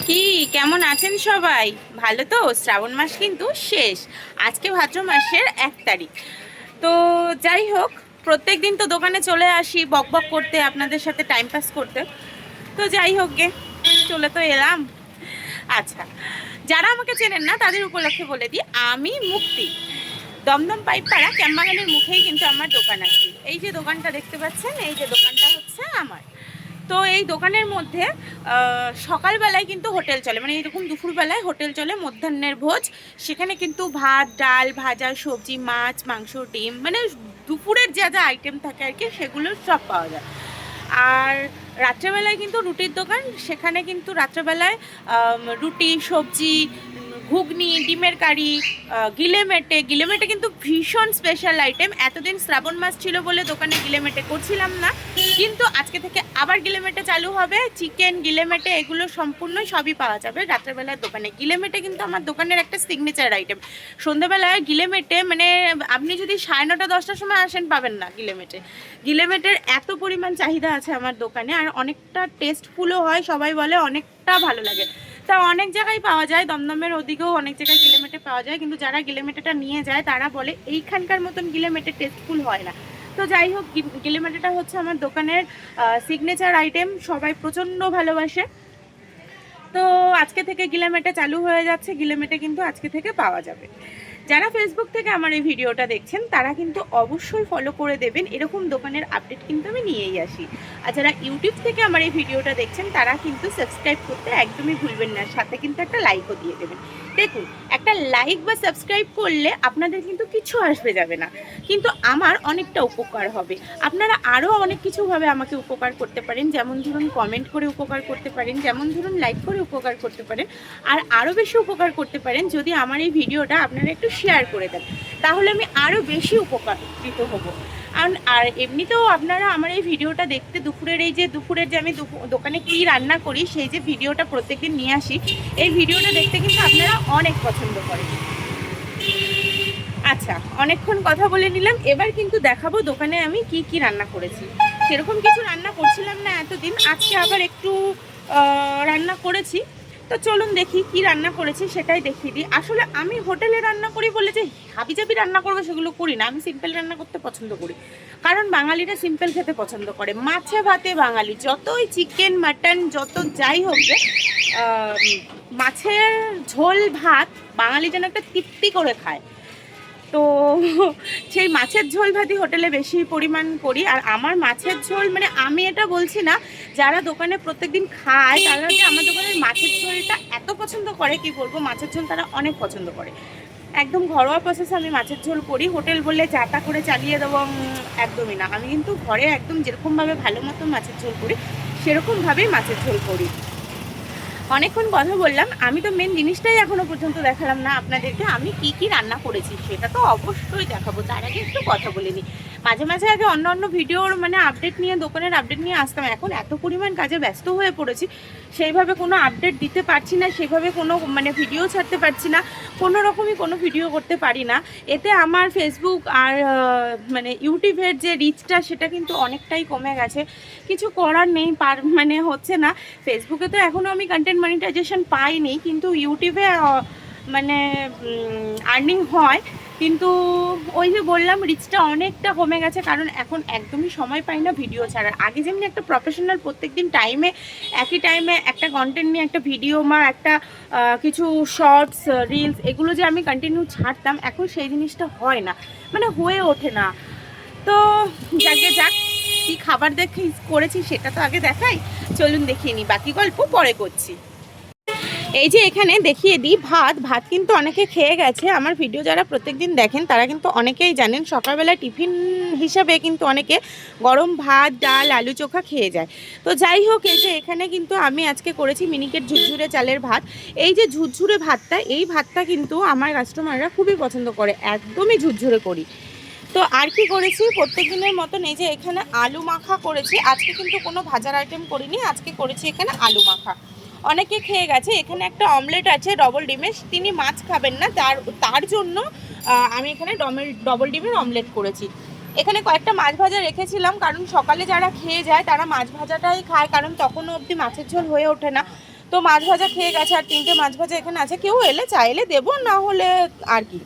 কি কেমন আছেন সবাই? ভালো তো? শ্রাবণ মাস কিন্তু শেষ। আজকে ভাদ্র মাসের 1 তারিখ। তো যাই হোক, প্রত্যেক দিন তো দোকানে চলে আসি বক বক করতে, আপনাদের সাথে টাইম পাস করতে। তো যাই হোক গে, চলে তো এলাম। আচ্ছা, যারা আমাকে চেনেন না তাদের উপলক্ষে বলে দিই, আমি মুক্তি। দমদম পাইপপাড়া ক্যাম্বাগানের মুখেই কিন্তু আমার দোকান আছে। এই যে দোকানটা দেখতে পাচ্ছেন, এই যে দোকানটা হচ্ছে আমার। তো এই দোকানের মধ্যে সকালবেলায় কিন্তু হোটেল চলে, মানে এইরকম দুপুরবেলায় হোটেল চলে, মধ্যাহ্নের ভোজ। সেখানে কিন্তু ভাত, ডাল, ভাজা, সবজি, মাছ, মাংস, ডিম, মানে দুপুরের যা যা আইটেম থাকে আর কি, সেগুলো সব পাওয়া যায়। আর রাত্রেবেলায় কিন্তু রুটির দোকান, সেখানে কিন্তু রাত্রেবেলায় রুটি, সবজি, ঘুগনি, ডিমের কারি, গিলেমেটে। গিলেমেটে কিন্তু ভীষণ স্পেশাল আইটেম। এতদিন শ্রাবণ মাস ছিল বলে দোকানে গিলেমেটে করছিলাম না, কিন্তু আজকে থেকে আবার গিলেমেটে চালু হবে। চিকেন, গিলেমেটে এগুলো সম্পূর্ণই সবই পাওয়া যাবে রাত্রেবেলার দোকানে। গিলেমেটে কিন্তু আমার দোকানের একটা সিগনেচার আইটেম। সন্ধ্যাবেলায় গিলেমেটে মানে আপনি যদি 9:30-10টার সময় আসেন পাবেন না গিলেমেটে। গিলেমেটের এত পরিমাণ চাহিদা আছে আমার দোকানে, আর অনেকটা টেস্টফুলও হয়, সবাই বলে অনেকটা ভালো লাগে। তা অনেক জায়গায় পাওয়া যায়, দমদমের ওদিকেও অনেক জায়গায় গিলেমেটে পাওয়া যায়, কিন্তু যারা গিলেমেটেটা নিয়ে যায় তারা বলে এইখানকার মতন গিলেমেটে টেস্টফুল হয় না। তো যাই হোক, গিলেমেটেটা হচ্ছে আমার দোকানের সিগনেচার আইটেম, সবাই প্রচণ্ড ভালোবাসে। তো আজকে থেকে গিলেমেটে চালু হয়ে যাচ্ছে, গিলেমেটে কিন্তু আজকে থেকে পাওয়া যাবে। যারা ফেসবুক থেকে আমার এই ভিডিওটা দেখছেন তারা কিন্তু অবশ্যই ফলো করে দেবেন, এরকম দোকানের আপডেট কিন্তু আমি নিয়েই আসি। আর যারা ইউটিউব থেকে আমার এই ভিডিওটা দেখছেন তারা কিন্তু সাবস্ক্রাইব করতে একদমই ভুলবেন না, সাথে কিন্তু একটা লাইকও দিয়ে দেবেন। দেখুন, একটা লাইক বা সাবস্ক্রাইব করলে আপনাদের কিন্তু কিছু আসবে যাবে না, কিন্তু আমার অনেকটা উপকার হবে। আপনারা আরও অনেক কিছুভাবে আমাকে উপকার করতে পারেন, যেমন ধরুন কমেন্ট করে উপকার করতে পারেন, যেমন ধরুন লাইক করে উপকার করতে পারেন, আর আরও বেশি উপকার করতে পারেন যদি আমার এই ভিডিওটা আপনারা একটু শেয়ার করে দেন, তাহলে আমি আরও বেশি উপকৃত হব। আর এমনিতেও আপনারা আমার এই ভিডিওটা দেখতে, দুপুরের যে আমি দোকানে কী রান্না করি সেই যে ভিডিওটা প্রত্যেকদিন নিয়ে আসি, এই ভিডিওটা দেখতে কিন্তু আপনারা অনেক পছন্দ করেন। আচ্ছা, অনেকক্ষণ কথা বলে নিলাম, এবার কিন্তু দেখাবো দোকানে আমি কি কি রান্না করেছি। সেরকম কিছু রান্না করছিলাম না এতদিন, আজকে আবার একটু রান্না করেছি। তো চলুন দেখি কি রান্না করেছি, সেটাই দেখিয়ে দিই। আসলে আমি হোটেলে রান্না করি বলে যে হাবিজাবি রান্না করবো সেগুলো করি না, আমি সিম্পল রান্না করতে পছন্দ করি, কারণ বাঙালিরা সিম্পল খেতে পছন্দ করে। মাছে ভাতে বাঙালি, যতই চিকেন মাটন যত যাই হোক, মাছের ঝোল ভাত বাঙালি যেন একটা তৃপ্তি করে খায়। তো সেই মাছের ঝোল ভাতই হোটেলে বেশি পরিমাণ করি। আর আমার মাছের ঝোল, মানে আমি এটা বলছি না, যারা দোকানে প্রত্যেকদিন খায় তারা যে আমার দোকানের মাছের ঝোলটা এত পছন্দ করে, কি বলবো, মাছের ঝোল তারা অনেক পছন্দ করে। একদম ঘরোয়া প্রসেসে আমি মাছের ঝোল করি, হোটেল বললে যাতা করে চালিয়ে দেবো একদমই না। আমি কিন্তু ঘরে একদম যেরকমভাবে ভালো মতো মাছের ঝোল করি সেরকমভাবেই মাছের ঝোল করি। অনেকক্ষণ কথা বললাম, আমি তো মেন জিনিসটাই এখনো পর্যন্ত দেখালাম না আপনাদেরকে, আমি কি কি রান্না করেছি সেটা তো অবশ্যই দেখাবো। তার আগে একটু কথা বলে নিই। মাঝে মাঝে আগে অন্য ভিডিওর মানে আপডেট নিয়ে, দোকানের আপডেট নিয়ে আসতাম, এখন এত পরিমাণ কাজে ব্যস্ত হয়ে পড়েছি, সেইভাবে কোনো আপডেট দিতে পারছি না, সেভাবে কোনো মানে ভিডিও ছাড়তে পারছি না, কোনো রকমই কোনো ভিডিও করতে পারি না। এতে আমার ফেসবুক আর মানে ইউটিউবের যে রিচটা সেটা কিন্তু অনেকটাই কমে গেছে। কিছু করার নেই, মানে হচ্ছে না। ফেসবুকে তো এখনও আমি কন্টেন্ট মনিটাইজেশন পাইনি, কিন্তু ইউটিউবে মানে আর্নিং হয়, কিন্তু ওই যে বললাম রিচটা অনেকটা কমে গেছে, কারণ এখন একদমই সময় পাই না ভিডিও ছাড়ার। আগে যেমনি একটা প্রফেশনাল প্রত্যেকদিন একই টাইমে একটা কন্টেন্ট নিয়ে একটা ভিডিও বা একটা কিছু শর্টস, রিলস, এগুলো যে আমি কন্টিনিউ ছাড়তাম, এখন সেই জিনিসটা হয় না, মানে হয়ে ওঠে না। তো যাক, কি খাবার দেখে করেছি সেটা তো আগে দেখাই, চলুন দেখিয়ে নিই, বাকি গল্প পরে করছি। এই যে এখানে দেখিয়ে দিই, ভাত কিন্তু অনেকে খেয়ে গেছে। আমার ভিডিও যারা প্রত্যেকদিন দেখেন তারা কিন্তু অনেকেই জানেন, সকালবেলা টিফিন হিসাবে কিন্তু অনেকে গরম ভাত, ডাল, আলু চোখা খেয়ে যায়। তো যাই হোক, এই যে এখানে কিন্তু আমি আজকে করেছি মিনিকেট ঝুরঝুরে চালের ভাত। এই যে ঝুরঝুরে ভাতটা, এই ভাতটা কিন্তু আমার কাস্টমাররা খুবই পছন্দ করে, একদমই ঝুরঝুরে করি। তো আর কি করেছি, প্রত্যেক দিনের মতন এই যে এখানে আলু মাখা করেছি। আজকে কিন্তু কোনো ভাজার আইটেম করিনি, আজকে করেছি এখানে আলু মাখা। অনেকে খেয়ে গেছে। এখানে একটা অমলেট আছে ডবল ডিমের, তিনি মাছ খাবেন না, তার জন্য আমি এখানে ডবল ডিমের অমলেট করেছি। এখানে কয়েকটা মাছ ভাজা রেখেছিলাম, কারণ সকালে যারা খেয়ে যায় তারা মাছ ভাজাটাই খায়, কারণ তখনও অবধি মাছের ঝোল হয়ে ওঠে না। তো মাছ ভাজা খেয়ে গেছে, আর 3টে মাছ ভাজা এখানে আছে, কেউ এলে চাইলে দেবো, না হলে আর কি।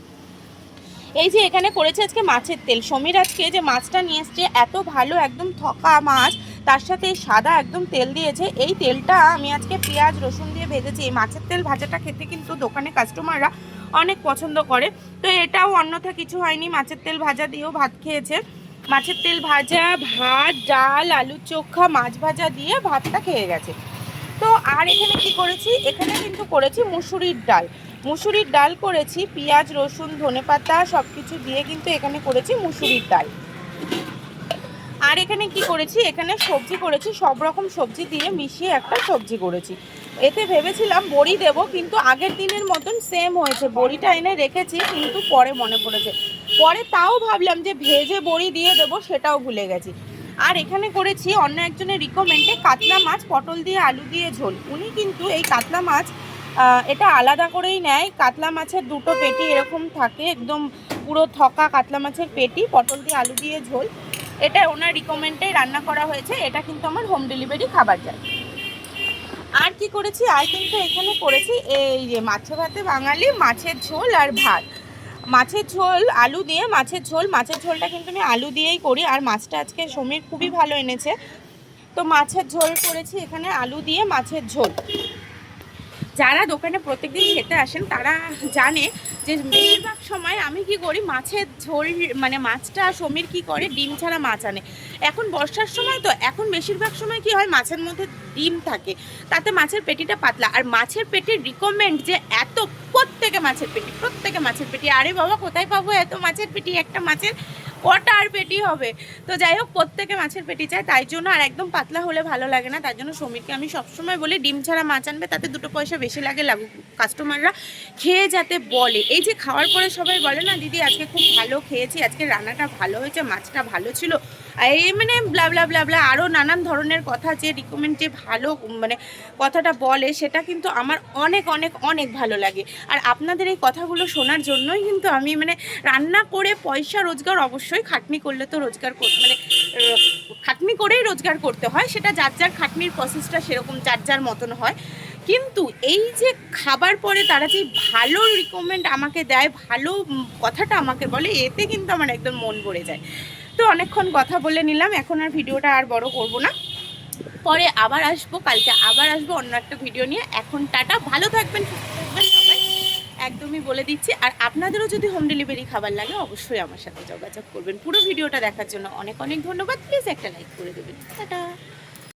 এই যে এখানে করেছে আজকে মাছের তেল। সমীর আজকে যে মাছটা নিয়ে এসছে এত ভালো, একদম থকা মাছ, তার সাথে সাদা একদম তেল দিয়েছে। এই তেলটা আমি আজকে পেঁয়াজ রসুন দিয়ে ভেজেছি। এই মাছের তেল ভাজাটা খেতে কিন্তু দোকানে কাস্টমাররা অনেক পছন্দ করে। তো এটাও অন্যথা কিছু হয়নি, মাছের তেল ভাজা দিয়েও ভাত খেয়েছে। মাছের তেল ভাজা, ভাত, ডাল, আলু চোখা, মাছ ভাজা দিয়ে ভাতটা খেয়ে গেছে। তো আর এখানে কি করেছি, এখানে কিন্তু করেছি মুসুরির ডাল। মুসুরির ডাল করেছি পেঁয়াজ রসুন ধনেপাতা সব কিছু দিয়ে, কিন্তু এখানে করেছি মুসুরির ডাল। আর এখানে কি করেছি, এখানে সবজি করেছি, সব রকম সবজি দিয়ে মিশিয়ে একটা সবজি করেছি। এতে ভেবেছিলাম বড়ি দেব, কিন্তু আগের দিনের মতন সেম হয়েছে। বড়িটা এনে রেখেছি, কিন্তু পরে মনে পড়েছে, পরে তাও ভাবলাম যে ভেজে বড়ি দিয়ে দেবো, সেটাও ভুলে গেছি। আর এখানে করেছি অন্য একজনের রিকমেন্ডে কাতলা মাছ পটল দিয়ে আলু দিয়ে ঝোল। উনি কিন্তু এই কাতলা মাছ এটা আলাদা করেই নেয়। কাতলা মাছের দুটো পেটি এরকম থাকে, একদম পুরো থকা কাতলা মাছের পেটি, পটল দিয়ে আলু দিয়ে ঝোল। এটা ওনার রিকমেন্ডে রান্না করা হয়েছে। এটা কিন্তু আমার হোম ডেলিভারি খাবার যায়। আর কি করেছি, আর কিন্তু এখানে করেছি এই যে মাছে ভাতে বাঙালি, মাছের ঝোল আর ভাত। মাছের ঝোল আলু দিয়ে, মাছের ঝোল, মাছের ঝোলটা কিন্তু আমি আলু দিয়েই করি। আর মাছটা আজকে সমীর খুবই ভালো এনেছে, তো মাছের ঝোল করেছি এখানে আলু দিয়ে মাছের ঝোল। যারা দোকানে প্রত্যেকদিন খেতে আসেন তারা জানে যে বেশিরভাগ সময় আমি কি করি, মাছের ঝোল মানে মাছটা সমীর কি করে ডিম ছাড়া মাছ আনে। এখন বর্ষার সময় তো, এখন বেশিরভাগ সময় কি হয় মাছের মধ্যে ডিম থাকে, তাতে মাছের পেটিটা পাতলা। আর মাছের পেটির রিকমেন্ড যে এত, প্রত্যেকে মাছের পেটি। আরে বাবা কোথায় পাবো এত মাছের পেটি, একটা মাছের কটা আর পেটি হবে। তো যাই হোক, প্রত্যেকে মাছের পেটি চায়, তাই জন্য। আর একদম পাতলা হলে ভালো লাগে না, তাই জন্য সমীরকে আমি সবসময় বলি ডিম ছাড়া মাছ আনবে, তাতে 2 পয়সা বেশি লাগুক, কাস্টমাররা খেয়ে যাতে বলে। এই যে খাওয়ার পরে সবাই বলে না দিদি আজকে খুব ভালো খেয়েছি, আজকে রান্নাটা ভালো হয়েছে, মাছটা ভালো ছিল, এই মানে ব্লা ব্লা ব্লা ব্লা আরও নানান ধরনের কথা, যে রিকমেন্ড যে ভালো মানে কথাটা বলে, সেটা কিন্তু আমার অনেক অনেক অনেক ভালো লাগে। আর আপনাদের এই কথাগুলো শোনার জন্যই কিন্তু আমি মানে রান্না করে পয়সা রোজগার, অবশ্যই খাটনি করলে তো রোজগার মানে খাটনি করেই রোজগার করতে হয়, সেটা যার যার খাটনির প্রসেসটা সেরকম যার যার মতন হয়। কিন্তু এই যে খাবার পরে তারা যে ভালো রিকমেন্ড আমাকে দেয়, ভালো কথাটা আমাকে বলে, এতে কিন্তু আমার একদম মন ভরে যায়। তো অনেকক্ষণ কথা বলে নিলাম, এখন আর ভিডিওটা আর বড় করব না, পরে আবার আসবো, কালকে আবার আসবো অন্য একটা ভিডিও নিয়ে। এখন টাটা, ভালো থাকবেন, সুস্থ থাকবেন সবাই, একদমই বলে দিচ্ছি। আর আপনাদেরও যদি হোম ডেলিভারি খাবার লাগে অবশ্যই আমার সাথে যোগাযোগ করবেন। পুরো ভিডিওটা দেখার জন্য অনেক অনেক ধন্যবাদ। প্লিজ একটা লাইক করে দেবেন। টাটা।